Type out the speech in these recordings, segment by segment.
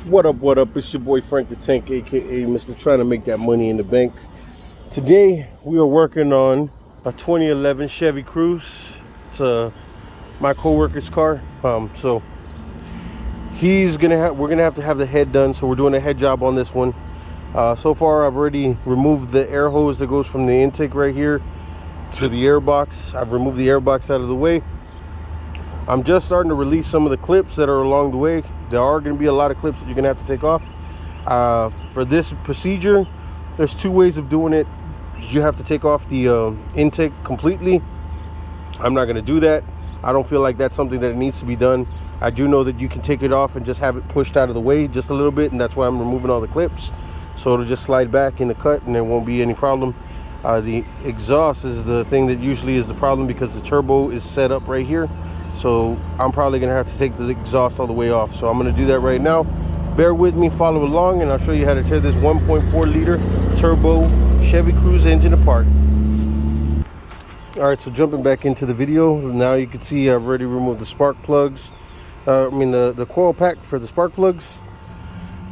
What up? It's your boy Frank the Tank, aka Mr. Trying to Make That Money in the Bank. Today we are working on a 2011 Chevy Cruze. It's my co-worker's car. So we're gonna have to have the head done. So we're doing a head job on this one. So far I've already removed the air hose that goes from the intake right here to the air box. I've removed the air box out of the way. I'm just starting to release some of the clips that are along the way. There are going to be a lot of clips that you're going to have to take off. For this procedure, there's two ways of doing it. You have to take off the intake completely. I'm not going to do that. I don't feel like that's something that needs to be done. I do know that you can take it off and just have it pushed out of the way just a little bit, and that's why I'm removing all the clips. So it'll just slide back in the cut and there won't be any problem. The exhaust is the thing that usually is the problem because the turbo is set up right here. So I'm probably gonna have to take the exhaust all the way off. So I'm gonna do that right now. Bear with me, follow along, and I'll show you how to tear this 1.4 liter turbo Chevy Cruze engine apart. All right, so jumping back into the video, now you can see I've already removed the spark plugs. The coil pack for the spark plugs.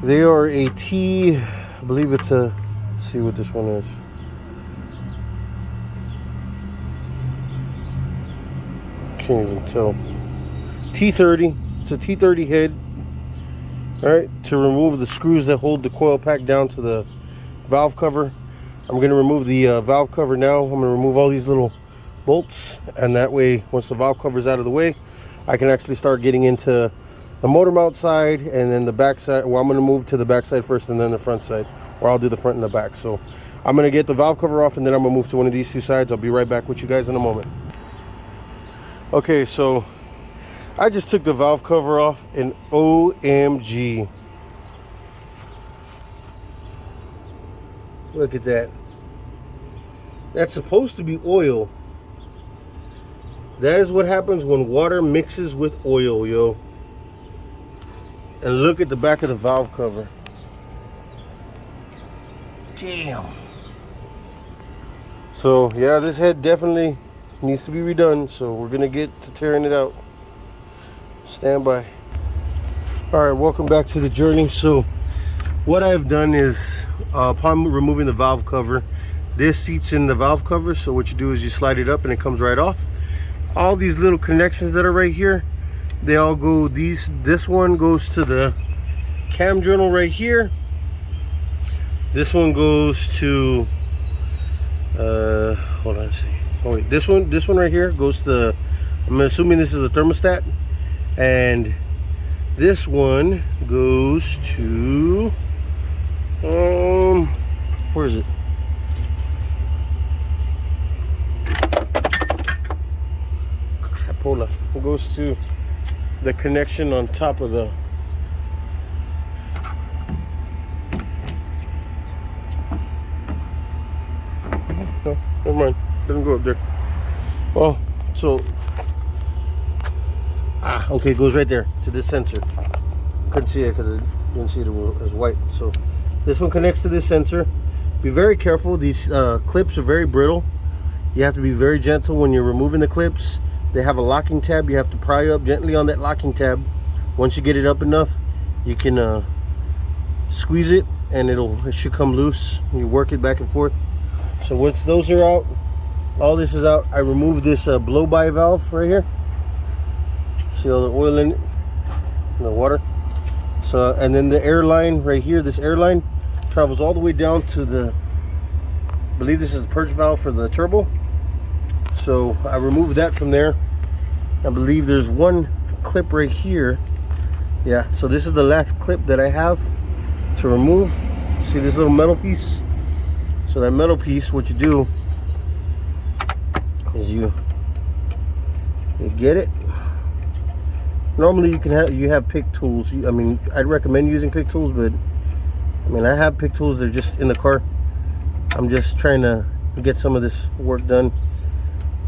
They are a T, I believe it's a, let's see what this one is. Can't even tell. T30. It's a T30 head. All right, to remove the screws that hold the coil pack down to the valve cover. I'm going to remove the valve cover now. I'm going to remove all these little bolts, and that way, once the valve cover is out of the way, I can actually start getting into the motor mount side and then the back side. Well, I'm going to move to the back side first and then the front side, or I'll do the front and the back. So I'm going to get the valve cover off, and then I'm going to move to one of these two sides. I'll be right back with you guys in a moment. Okay, so I just took the valve cover off, and OMG. Look at that. That's supposed to be oil. That is what happens when water mixes with oil, yo. And look at the back of the valve cover. Damn. So, yeah, this head definitely needs to be redone, so we're gonna get to tearing it out. Stand by. All right, welcome back to the journey. So what I've done is upon removing the valve cover, this seats in the valve cover. So what you do is you slide it up and it comes right off. All these little connections that are right here, they all go, this one goes to the cam journal right here. This one goes to hold on a second. Oh wait, this one right here goes to, I'm assuming this is the thermostat, and this one goes to where is it? Crapola. It goes to the connection on top of the no, never mind. Doesn't go up there. Well, so okay, it goes right there to this sensor. Couldn't see it because I didn't see it as white. So this one connects to this sensor. Be very careful. These clips are very brittle. You have to be very gentle when you're removing the clips. They have a locking tab. You have to pry up gently on that locking tab. Once you get it up enough, you can squeeze it and it should come loose. You work it back and forth. So once those are out, all this is out, I removed this blow-by valve right here. See all the oil in it, and the water. So, and then the air line right here, this air line travels all the way down to the, I believe this is the purge valve for the turbo. So I removed that from there. I believe there's one clip right here. Yeah, so this is the last clip that I have to remove. See this little metal piece? So that metal piece, what you do is you get it. Normally you have pick tools. I mean, I'd recommend using pick tools, but I mean, I have pick tools. They're just in the car. I'm just trying to get some of this work done.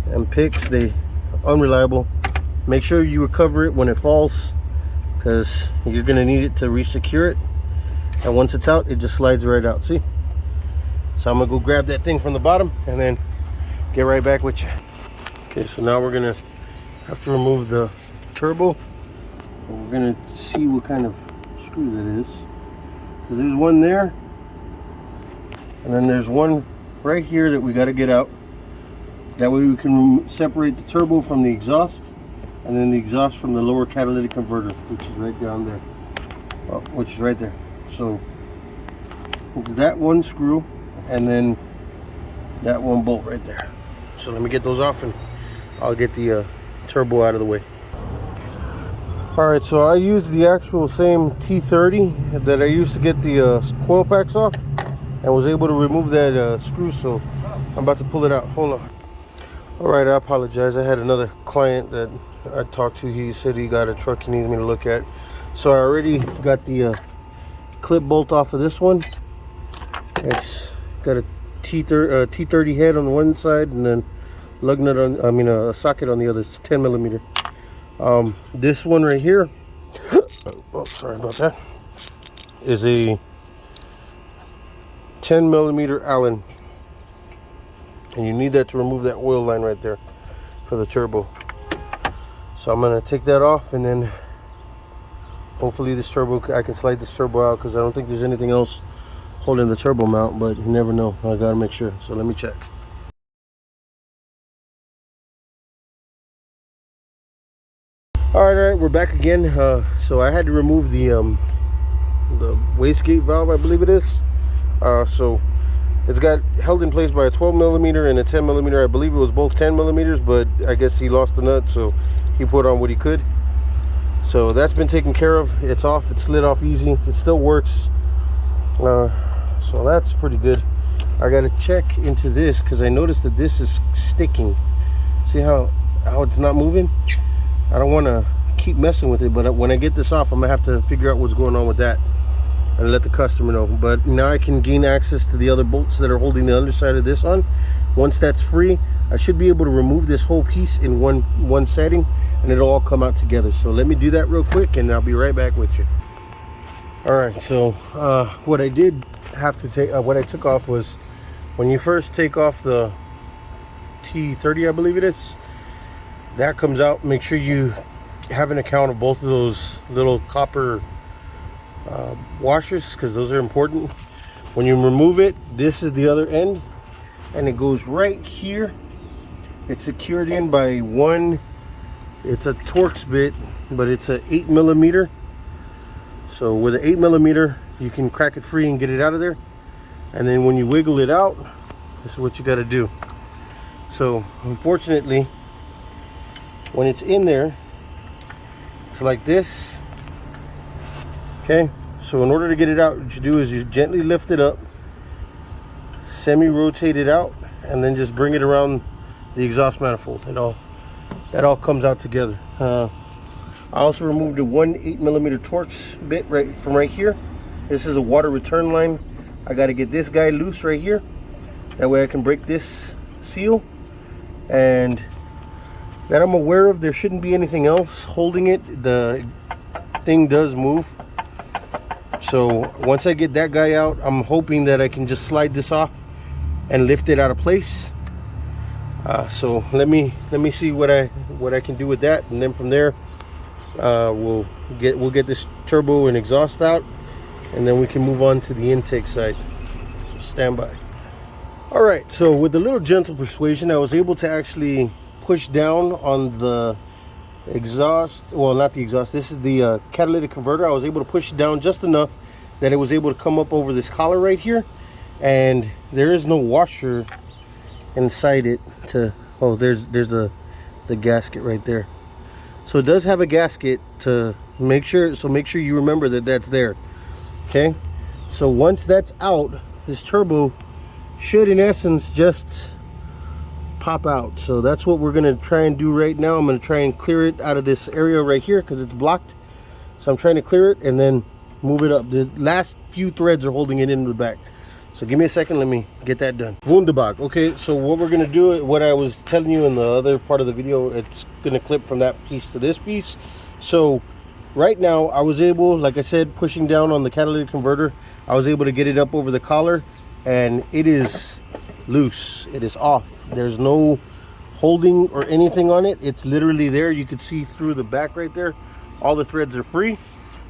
And picks, they unreliable. Make sure you recover it when it falls, because you're gonna need it to re-secure it. And once it's out, it just slides right out. See? So I'm gonna go grab that thing from the bottom and then get right back with you. Okay, so now we're gonna have to remove the turbo. We're gonna see what kind of screws it is. Because there's one there, and then there's one right here that we got to get out. That way we can separate the turbo from the exhaust, and then the exhaust from the lower catalytic converter, which is right down there. Well, which is right there. So it's that one screw, and then that one bolt right there. So let me get those off, and I'll get the turbo out of the way. Alright, so I used the actual same T30 that I used to get the coil packs off, and was able to remove that screw, so I'm about to pull it out. Hold on. Alright, I apologize. I had another client that I talked to. He said he got a truck he needed me to look at. So I already got the clip bolt off of this one. It's got a T30 head on one side, and then lug nut on, a socket on the other. It's 10 millimeter. This one right here, oh, sorry about that, is a 10 millimeter Allen, and you need that to remove that oil line right there for the turbo. So I'm gonna take that off, and then hopefully this turbo, I can slide this turbo out, because I don't think there's anything else holding the turbo mount, but you never know. I gotta make sure. So let me check. All right, we're back again. So I had to remove the wastegate valve, I believe it is. So it's got held in place by a 12 millimeter and a 10 millimeter. I believe it was both 10 millimeters, but I guess he lost the nut, so he put on what he could. So that's been taken care of. It's off. It slid off easy. It still works. So that's pretty good. I got to check into this, because I noticed that this is sticking. See how it's not moving? I don't want to keep messing with it, but when I get this off, I'm gonna have to figure out what's going on with that and let the customer know. But now I can gain access to the other bolts that are holding the underside of this on. Once that's free, I should be able to remove this whole piece in one setting, and it'll all come out together. So let me do that real quick, and I'll be right back with you. All right, so what I did have to take, what I took off was, when you first take off the T30, I believe it is, that comes out. Make sure you have an account of both of those little copper washers, because those are important. When you remove it, this is the other end, and it goes right here. It's secured in by one, it's a Torx bit, but it's a 8 millimeter. So with an 8 millimeter, you can crack it free and get it out of there. And then when you wiggle it out, this is what you got to do. So unfortunately, when it's in there, it's like this. Okay, so in order to get it out, what you do is you gently lift it up, semi-rotate it out, and then just bring it around the exhaust manifold. That all comes out together. I also removed a 8 millimeter Torx bit from right here. This is a water return line. I got to get this guy loose right here. That way I can break this seal. And that I'm aware of, there shouldn't be anything else holding it. The thing does move. So once I get that guy out, I'm hoping that I can just slide this off and lift it out of place. So let me see what I can do with that, and then from there we'll get this turbo and exhaust out, and then we can move on to the intake side. So stand by. All right, so with a little gentle persuasion, I was able to actually push down on the exhaust. Well, not the exhaust, this is the catalytic converter. I was able to push it down just enough that it was able to come up over this collar right here, and there is no washer inside it to, oh, there's the gasket right there. So it does have a gasket to make sure, so make sure you remember that that's there. Okay, so once that's out, this turbo should in essence just pop out. So that's what we're gonna try and do right now. I'm gonna try and clear it out of this area right here because it's blocked. So I'm trying to clear it and then move it up. The last few threads are holding it in the back. So give me a second, let me get that done. Wunderbar. Okay, so what we're gonna do, what I was telling you in the other part of the video, it's gonna clip from that piece to this piece. So right now I was able, like I said, pushing down on the catalytic converter, I was able to get it up over the collar, and it is loose. It is off. There's no holding or anything on it. It's literally there. You could see through the back right there. All the threads are free.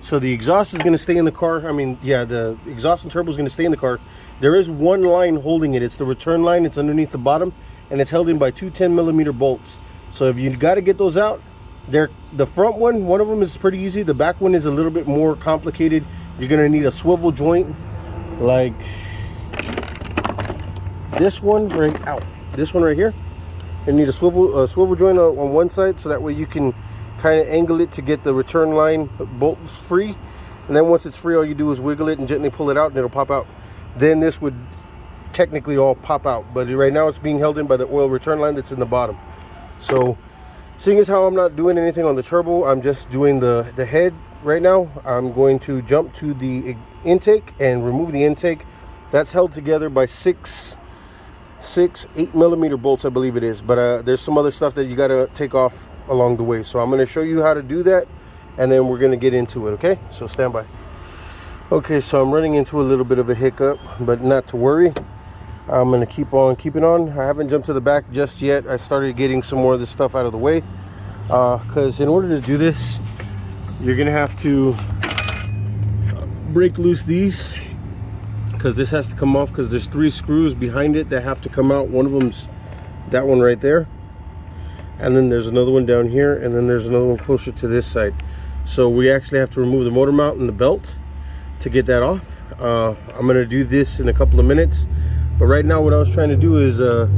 So the exhaust is going to stay in the car. I mean, yeah, the exhaust and turbo is going to stay in the car. There is one line holding it. It's the return line. It's underneath the bottom, and it's held in by two 10mm bolts. So if you got to get those out, the front one of them is pretty easy. The back one is a little bit more complicated. You're going to need a swivel joint like this one this one right here. You need a swivel joint on one side, so that way you can kind of angle it to get the return line bolts free. And then once it's free, all you do is wiggle it and gently pull it out, and it'll pop out. Then this would technically all pop out, but right now it's being held in by the oil return line that's in the bottom. So seeing as how I'm not doing anything on the turbo, I'm just doing the head right now. I'm going to jump to the intake and remove the intake. That's held together by six 8mm bolts, I believe it is, but there's some other stuff that you got to take off along the way. So I'm going to show you how to do that, and then we're going to get into it. Okay, so stand by. Okay, so I'm running into a little bit of a hiccup, but not to worry. I'm going to keep on keeping on. I haven't jumped to the back just yet. I started getting some more of this stuff out of the way, because in order to do this, you're going to have to break loose these, because this has to come off, because there's 3 screws behind it that have to come out. One of them's that one right there, and then there's another one down here, and then there's another one closer to this side. So we actually have to remove the motor mount and the belt to get that off. I'm going to do this in a couple of minutes, but right now what I was trying to do is the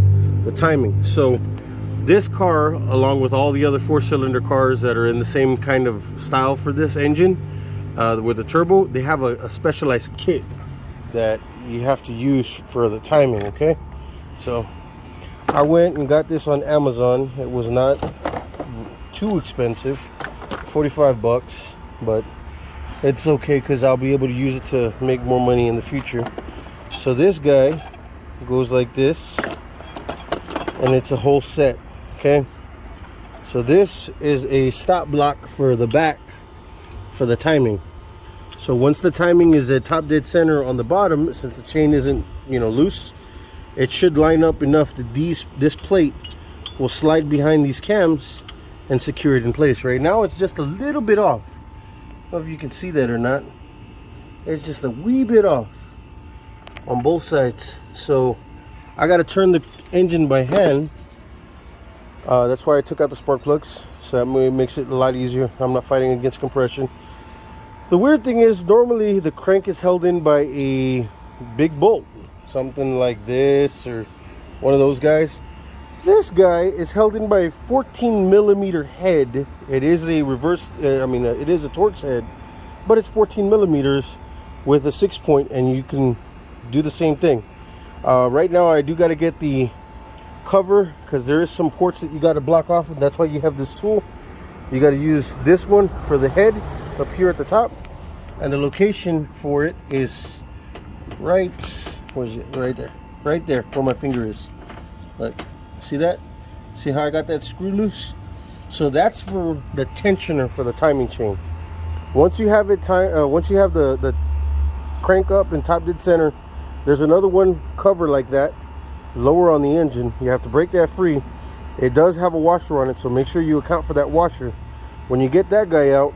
timing. So this car, along with all the other 4-cylinder cars that are in the same kind of style for this engine, with the turbo, they have a specialized kit that you have to use for the timing. Okay, so I went and got this on Amazon. It was not too expensive, 45 bucks, but it's okay because I'll be able to use it to make more money in the future. So this guy goes like this, and it's a whole set. Okay, so this is a stop block for the back for the timing. So once the timing is at top dead center on the bottom, since the chain isn't, loose, it should line up enough that this plate will slide behind these cams and secure it in place. Right now it's just a little bit off. I don't know if you can see that or not. It's just a wee bit off on both sides. So I got to turn the engine by hand. That's why I took out the spark plugs, so that makes it a lot easier. I'm not fighting against compression. The weird thing is, normally the crank is held in by a big bolt, something like this or one of those guys. This guy is held in by a 14mm head. It is a reverse, it is a Torx head, but it's 14mm with a 6-point, and you can do the same thing. Right now I do got to get the cover, because there is some ports that you got to block off, and that's why you have this tool. You got to use this one for the head up here at the top, and the location for it is right there where my finger is. Like, see that? See how I got that screw loose? So that's for the tensioner for the timing chain. Once you have it once you have the crank up and top dead center, there's another one cover like that lower on the engine. You have to break that free. It does have a washer on it, so make sure you account for that washer. When you get that guy out,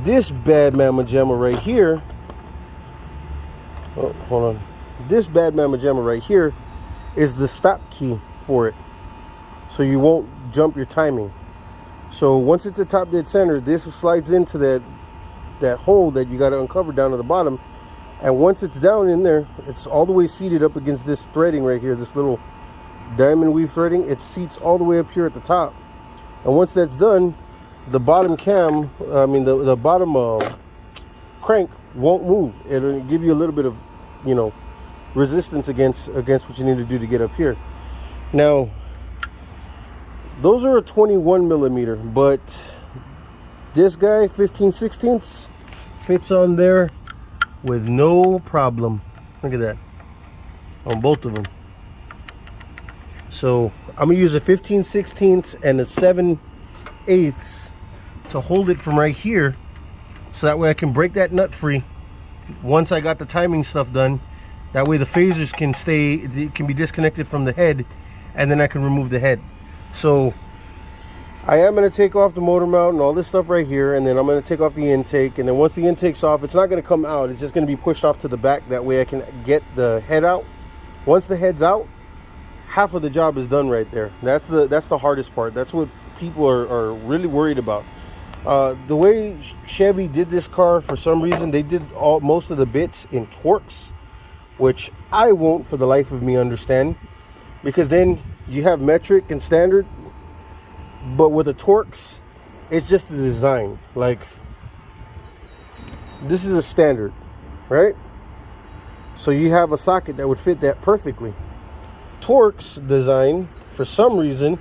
this bad mamma jamma right here, oh, hold on, this bad mamma jamma right here is the stop key for it, so you won't jump your timing. So once it's at top dead center, this slides into that hole that you got to uncover down at the bottom, and once it's down in there, it's all the way seated up against this threading right here, this little diamond weave threading. It seats all the way up here at the top, and once that's done, the bottom cam, the bottom crank won't move. It'll give you a little bit of, resistance against what you need to do to get up here. Now, those are a 21mm, but this guy, 15/16, fits on there with no problem. Look at that, on both of them. So I'm gonna use a 15/16 and a 7/8 to hold it from right here, so that way I can break that nut free once I got the timing stuff done. That way the phasers can be disconnected from the head, and then I can remove the head. So I am going to take off the motor mount and all this stuff right here, and then I'm going to take off the intake, and then once the intake's off, it's not going to come out, it's just going to be pushed off to the back. That way I can get the head out. Once the head's out, half of the job is done right there. That's the hardest part. That's what people are really worried about. The way Chevy did this car, for some reason, they did most of the bits in Torx, which I won't for the life of me understand, because then you have metric and standard. But with the Torx, it's just the design. Like, this is a standard, right? So you have a socket that would fit that perfectly. Torx design, for some reason,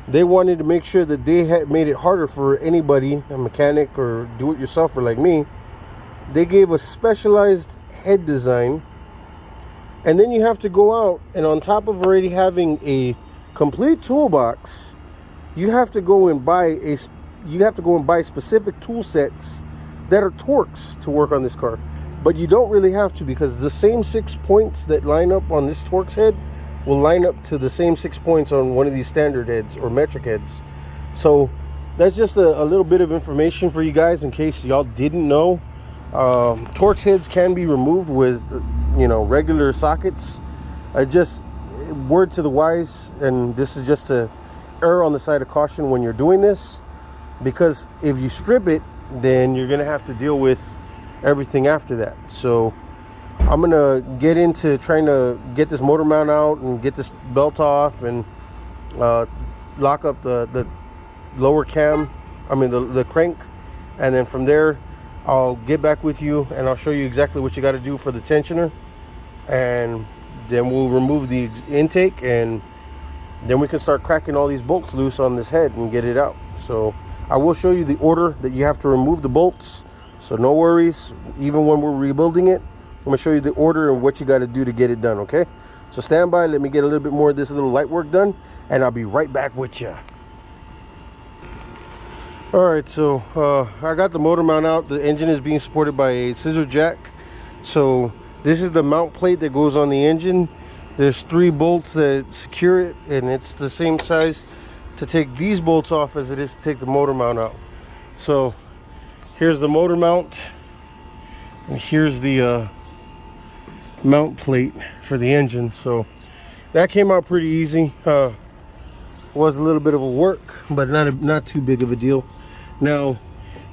they wanted to make sure that they had made it harder for anybody, a mechanic or do-it-yourselfer like me. They gave a specialized head design, and then you have to go out, and on top of already having a complete toolbox, you have to go and buy specific tool sets that are Torx to work on this car. But you don't really have to, because the same 6 points that line up on this Torx head will line up to the same 6 points on one of these standard heads or metric heads. So that's just a little bit of information for you guys in case y'all didn't know. Torx heads can be removed with, regular sockets. Just word to the wise, and this is just to err on the side of caution when you're doing this, because if you strip it, then you're gonna have to deal with everything after that. So I'm gonna get into trying to get this motor mount out and get this belt off and lock up the lower cam, the crank, and then from there I'll get back with you and I'll show you exactly what you got to do for the tensioner, and then we'll remove the intake, and then we can start cracking all these bolts loose on this head and get it out. So I will show you the order that you have to remove the bolts, so no worries. Even when we're rebuilding it, I'm gonna show you the order and what you got to do to get it done. Okay, so stand by, let me get a little bit more of this little light work done, and I'll be right back with you. All right, so I got the motor mount out. The engine is being supported by a scissor jack. So this is the mount plate that goes on the engine. There's 3 bolts that secure it, and it's the same size to take these bolts off as it is to take the motor mount out. So here's the motor mount, and here's the mount plate for the engine. So that came out pretty easy. Was a little bit of a work, but not too big of a deal. Now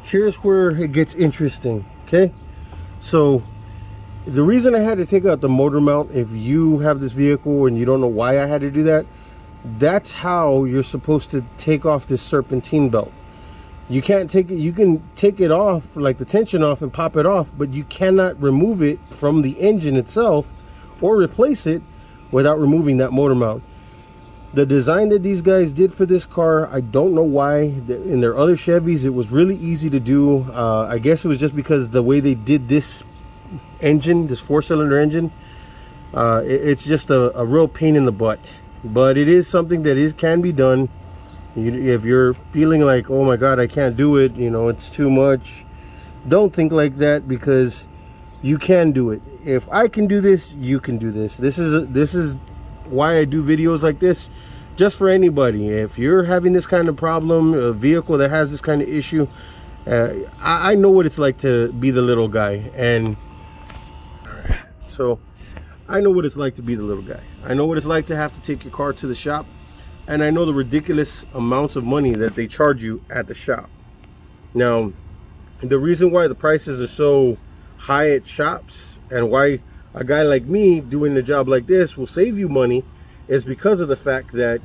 here's where it gets interesting. Okay, so the reason I had to take out the motor mount, if you have this vehicle and you don't know why I had to do that, that's how you're supposed to take off this serpentine belt. You can't take it, you can take it off, like the tension off, and pop it off, but you cannot remove it from the engine itself or replace it without removing that motor mount. The design that these guys did for this car, I don't know why. In their other Chevys, it was really easy to do. I guess it was just because the way they did this engine, this 4-cylinder engine, it's just a real pain in the butt. But it is something that can be done. If you're feeling like, oh my god, I can't do it, it's too much, don't think like that, because you can do it. If I can do this, you can do this. This is why I do videos like this, just for anybody. If you're having this kind of problem, a vehicle that has this kind of issue, I know what it's like to be the little guy, and so I know what it's like to be the little guy. I know what it's like to have to take your car to the shop, and I know the ridiculous amounts of money that they charge you at the shop. Now, the reason why the prices are so high at shops, and why a guy like me doing a job like this will save you money, is because of the fact that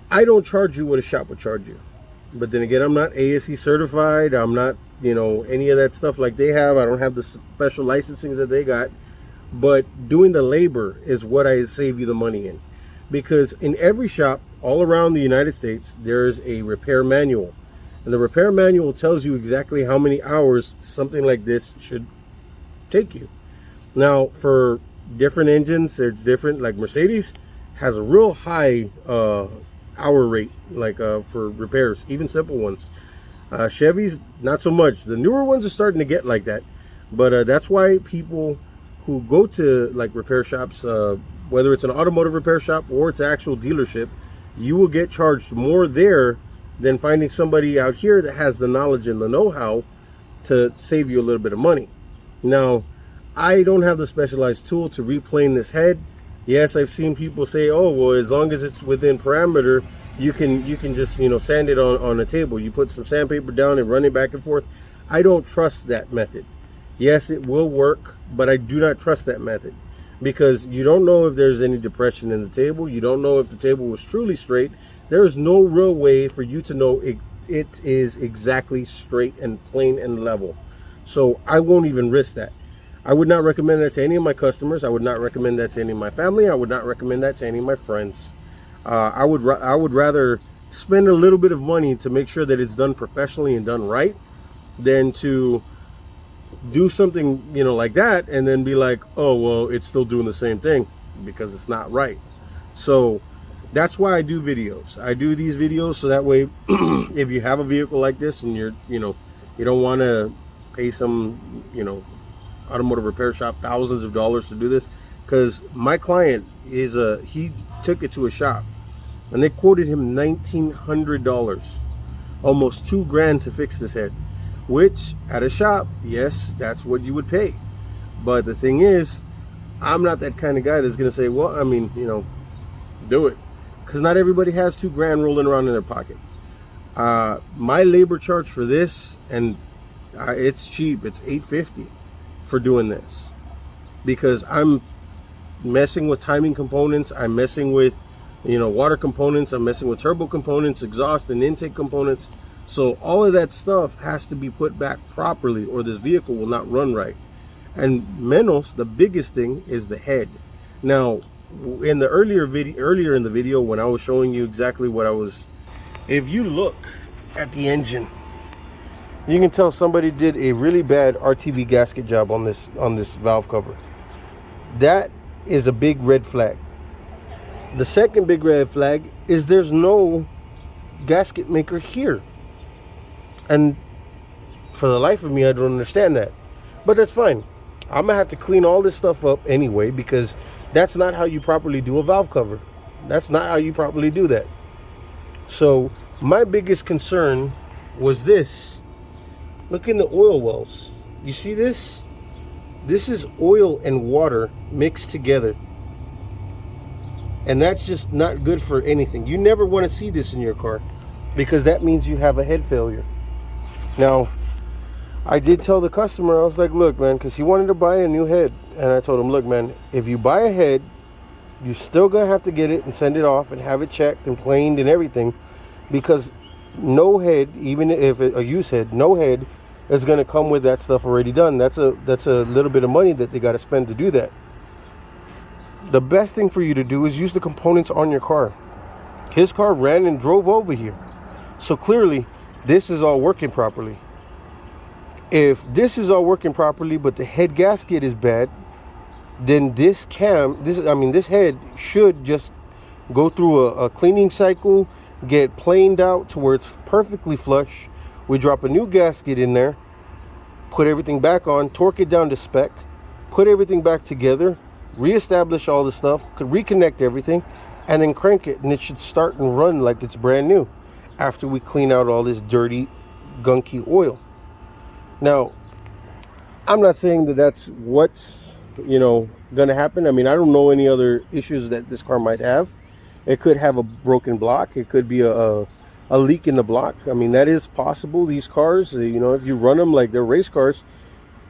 I don't charge you what a shop would charge you. But then again, I'm not ASE certified. I'm not, any of that stuff like they have. I don't have the special licensing that they got. But doing the labor is what I save you the money in. Because in every shop all around the United States, there's a repair manual. And the repair manual tells you exactly how many hours something like this should take you. Now, for different engines, it's different. Like Mercedes has a real high hour rate, like for repairs, even simple ones. Chevys, not so much. The newer ones are starting to get like that. But that's why people who go to like repair shops, whether it's an automotive repair shop or it's an actual dealership, you will get charged more there than finding somebody out here that has the knowledge and the know-how to save you a little bit of money. Now, I don't have the specialized tool to replane this head. Yes, I've seen people say, oh, well, as long as it's within parameter, you can just, you know, sand it on a table. You put some sandpaper down and run it back and forth. I don't trust that method. Yes, it will work, but I do not trust that method, because you don't know if there's any depression in the table. You don't know if the table was truly straight. There is no real way for you to know it is exactly straight and plain and level. So I won't even risk that. I would not recommend that to any of my customers. I would not recommend that to any of my family. I would not recommend that to any of my friends. I would rather spend a little bit of money to make sure that it's done professionally and done right than to do something, you know, like that and then be like, oh, well, it's still doing the same thing, because it's not right. So that's why I do videos. I do these videos so that way if you have a vehicle like this and you don't want to pay some, you know, automotive repair shop thousands of dollars to do this, because my client he took it to a shop and they quoted him $1,900, almost $2,000 to fix this head, which at a shop, yes, that's what you would pay. But the thing is, I'm not that kind of guy that's going to say, well, I mean, you know, do it, because not everybody has $2,000 rolling around in their pocket. My labor charge for this, and it's cheap, it's $850 for doing this, because I'm messing with timing components, I'm messing with, you know, water components, I'm messing with turbo components, exhaust and intake components. So all of that stuff has to be put back properly or this vehicle will not run right. And menos, the biggest thing is the head. Now, in the earlier in the video when I was showing you exactly what I was, if you look at the engine, you can tell somebody did a really bad RTV gasket job on this valve cover. That is a big red flag. The second big red flag is there's no gasket maker here. And for the life of me, I don't understand that. But that's fine. I'm going to have to clean all this stuff up anyway, because that's not how you properly do a valve cover. That's not how you properly do that. So my biggest concern was this. Look in the oil wells. You see this? This is oil and water mixed together. And that's just not good for anything. You never want to see this in your car, because that means you have a head failure. Now, I did tell the customer, I was like, look, man, because he wanted to buy a new head. And I told him, look, man, if you buy a head, you're still going to have to get it and send it off and have it checked and planed and everything, because no head, even if a used head, no head is going to come with that stuff already done. That's a little bit of money that they got to spend to do that. The best thing for you to do is use the components on your car. His car ran and drove over here, so clearly this is all working properly. If this is all working properly but the head gasket is bad, then this head should just go through a cleaning cycle, get planed out to where it's perfectly flush. We drop a new gasket in there, put everything back on, torque it down to spec, put everything back together, reestablish all the stuff, could reconnect everything, and then crank it, and it should start and run like it's brand new after we clean out all this dirty, gunky oil. Now, I'm not saying that that's what's, you know, gonna happen. I mean, I don't know any other issues that this car might have. It could have a broken block. It could be a leak in the block. I mean, that is possible. These cars, you know, if you run them like they're race cars,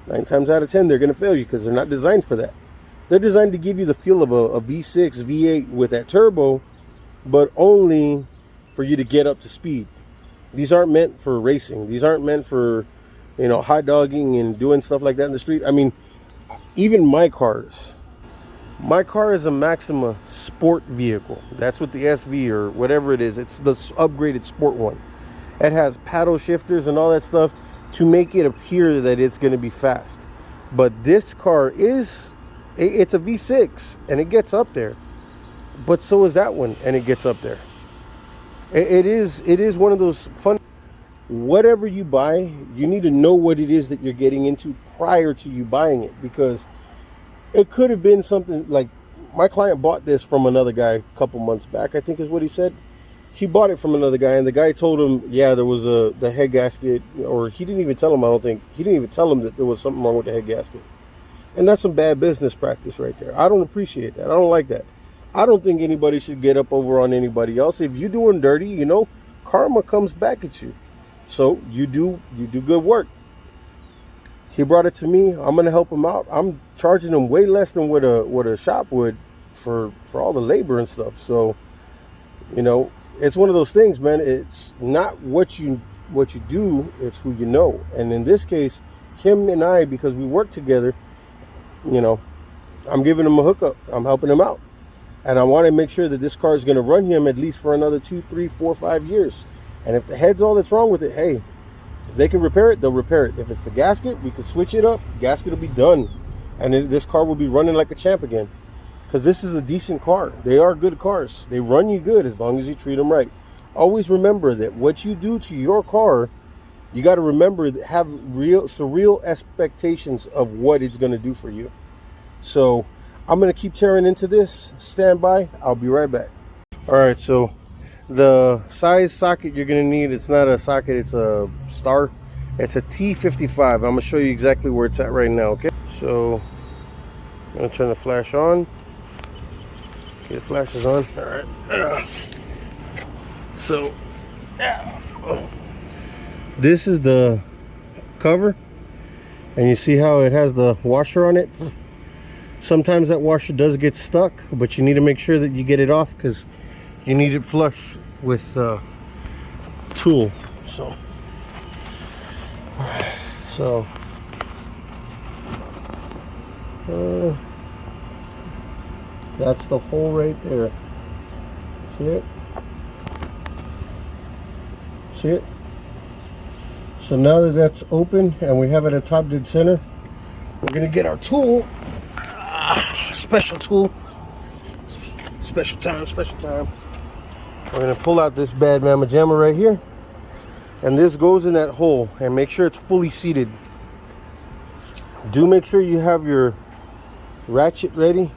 9 times out of 10 they're going to fail you, because they're not designed for that. They're designed to give you the feel of a V6, V8 with that turbo, but only for you to get up to speed. These aren't meant for racing. These aren't meant for, you know, hot dogging and doing stuff like that in the street. I mean, even my cars. My car is a Maxima sport vehicle. That's what the SV or whatever it is. It's the upgraded sport one. It has paddle shifters and all that stuff to make it appear that it's going to be fast. But this car it's a V6 and it gets up there. But so is that one, and it gets up there. It is one of those fun. Whatever you buy, you need to know what it is that you're getting into prior to you buying it, because it could have been something like, my client bought this from another guy a couple months back, I think is what he said. He bought it from another guy, and the guy told him, yeah, there was the head gasket, or he didn't even tell him, I don't think. He didn't even tell him that there was something wrong with the head gasket. And that's some bad business practice right there. I don't appreciate that. I don't like that. I don't think anybody should get up over on anybody else. If you're doing dirty, you know, karma comes back at you. So you do good work. He brought it to me. I'm gonna help him out. I'm charging him way less than what a shop would for all the labor and stuff. So, you know, it's one of those things, man. It's not what you do, it's who you know. And in this case, him and I, because we work together, you know, I'm giving him a hookup. I'm helping him out. And I want to make sure that this car is going to run him at least for another 2, 3, 4, 5 years. And if the head's all that's wrong with it, hey, if they can repair it, they'll repair it. If it's the gasket, we can switch it up. Gasket will be done. And this car will be running like a champ again. Because this is a decent car. They are good cars. They run you good as long as you treat them right. Always remember that what you do to your car, you got to remember, have real expectations of what it's going to do for you. So I'm going to keep tearing into this. Stand by. I'll be right back. All right, so the size socket you're going to need, it's not a socket, it's a star. It's a T55. I'm going to show you exactly where it's at right now, okay? So I'm going to turn the flash on. Okay, the flash is on. All right. So this is the cover, and you see how it has the washer on it. Sometimes that washer does get stuck, but you need to make sure that you get it off because you need it flush with tool. So that's the hole right there. See it? See it? So now that that's open and we have it at top dead center, we're gonna get our tool. Special tool. Special time. We're gonna pull out this bad mama jammer right here. And this goes in that hole, and make sure it's fully seated. Do make sure you have your ratchet ready,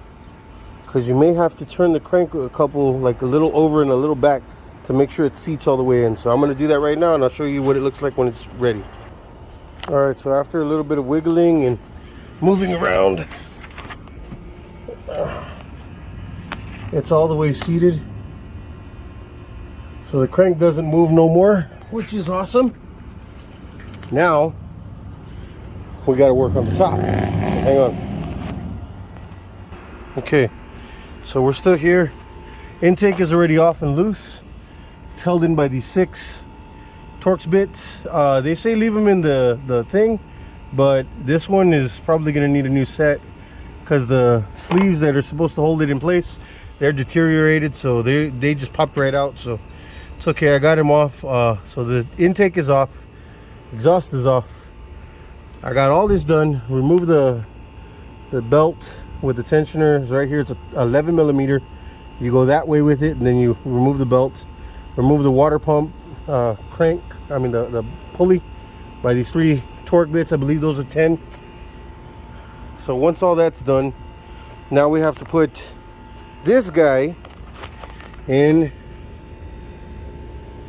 because you may have to turn the crank a couple, like a little over and a little back, to make sure it seats all the way in. So I'm going to do that right now, and I'll show you what it looks like when it's ready. All right, so after a little bit of wiggling and moving around, it's all the way seated. So the crank doesn't move no more, which is awesome. Now we got to work on the top. So hang on. Okay, so we're still here. Intake is already off and loose. It's held in by these 6 Torx bits. They say leave them in the thing, but this one is probably going to need a new set because the sleeves that are supposed to hold it in place, they're deteriorated, so they just popped right out. So it's okay, I got him off. So the intake is off, exhaust is off. I got all this done. Remove the belt with the tensioners right here. It's a 11 millimeter. You go that way with it, and then you remove the belt, remove the water pump crank, the pulley by these 3 torque bits. I believe those are 10. So once all that's done, now we have to put this guy in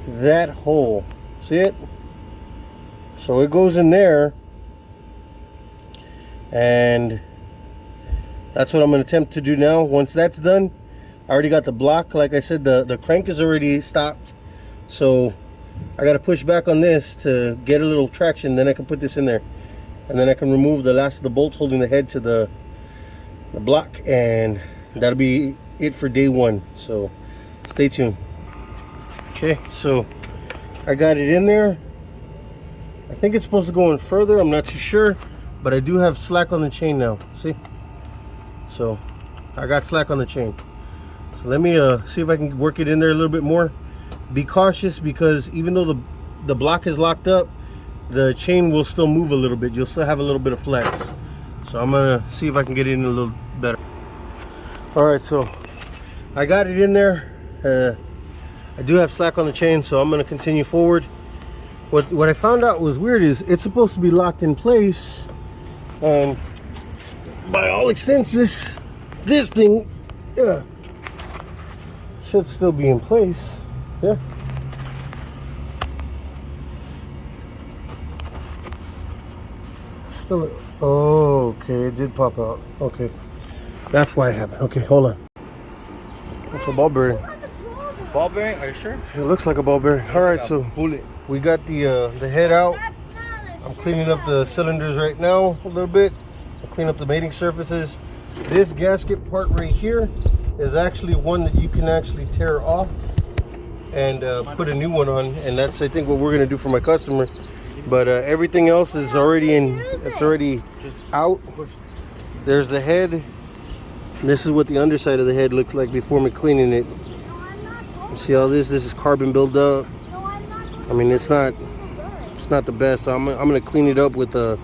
that hole. See it? So it goes in there, and that's what I'm going to attempt to do now. Once that's done, I already got the block. Like I said, the crank is already stopped, so I got to push back on this to get a little traction. Then I can put this in there, and then I can remove the last of the bolts holding the head to the block, and that'll be it for day 1. So stay tuned. Okay, so I got it in there. I think it's supposed to go in further. I'm not too sure, but I do have slack on the chain now. See? So I got slack on the chain. So let me see if I can work it in there a little bit more. Be cautious, because even though the block is locked up, the chain will still move a little bit. You'll still have a little bit of flex. So I'm gonna see if I can get it in a little better. All right, so I got it in there. I do have slack on the chain, so I'm gonna continue forward. What I found out was weird is it's supposed to be locked in place, and by all extents this thing should still be in place. Yeah. Still, oh, okay, it did pop out. Okay, that's why it happened. Okay, hold on. That's a ball bearing. Ball bearing? Are you sure? It looks like a ball bearing. All right, so bullet. we got the head out. I'm cleaning up the cylinders right now a little bit. I'll clean up the mating surfaces. This gasket part right here is actually one that you can actually tear off and put a new one on, and that's I think what we're gonna do for my customer. But everything else is already in. It's already out. There's the head. This is what the underside of the head looks like before me cleaning it. You see all this? This is carbon buildup. I mean, it's not the best. So I'm gonna clean it up with a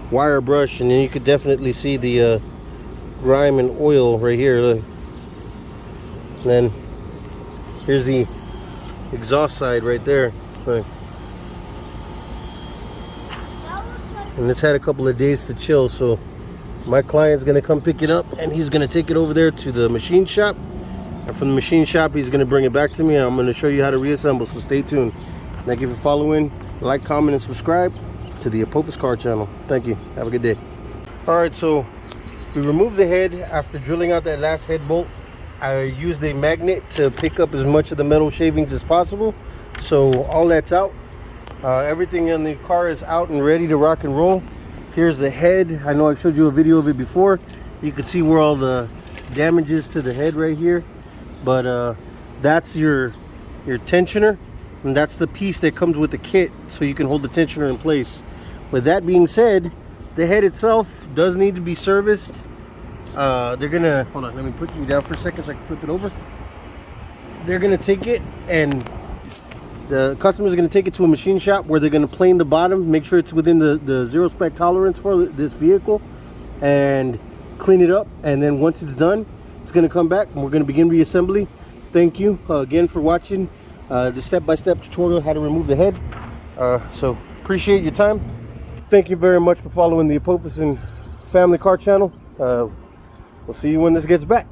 wire brush, and then you could definitely see the grime and oil right here. Look. And then here's the exhaust side right there. Look. And it's had a couple of days to chill, so my client's gonna come pick it up and he's gonna take it over there to the machine shop, and from the machine shop he's gonna bring it back to me, and I'm gonna show you how to reassemble. So stay tuned. Thank you for following. Like, comment, and subscribe to the Apophis Car channel. Thank you. Have a good day. All right, so we removed the head after drilling out that last head bolt. I used a magnet to pick up as much of the metal shavings as possible, so all that's out. Everything in the car is out and ready to rock and roll. Here's the head. I know I showed you a video of it before. You can see where all the damage is to the head right here, but that's your tensioner, and that's the piece that comes with the kit so you can hold the tensioner in place. With that being said, the head itself does need to be serviced. They're gonna, hold on, let me put you down for a second so I can flip it over. They're gonna take it, and the customer's going to take it to a machine shop where they're going to plane the bottom, make sure it's within the zero spec tolerance for this vehicle, and clean it up. And then once it's done, it's going to come back and we're going to begin reassembly. Thank you again for watching the step-by-step tutorial how to remove the head. So appreciate your time. Thank you very much for following the Apophis Family Car channel. We'll see you when this gets back.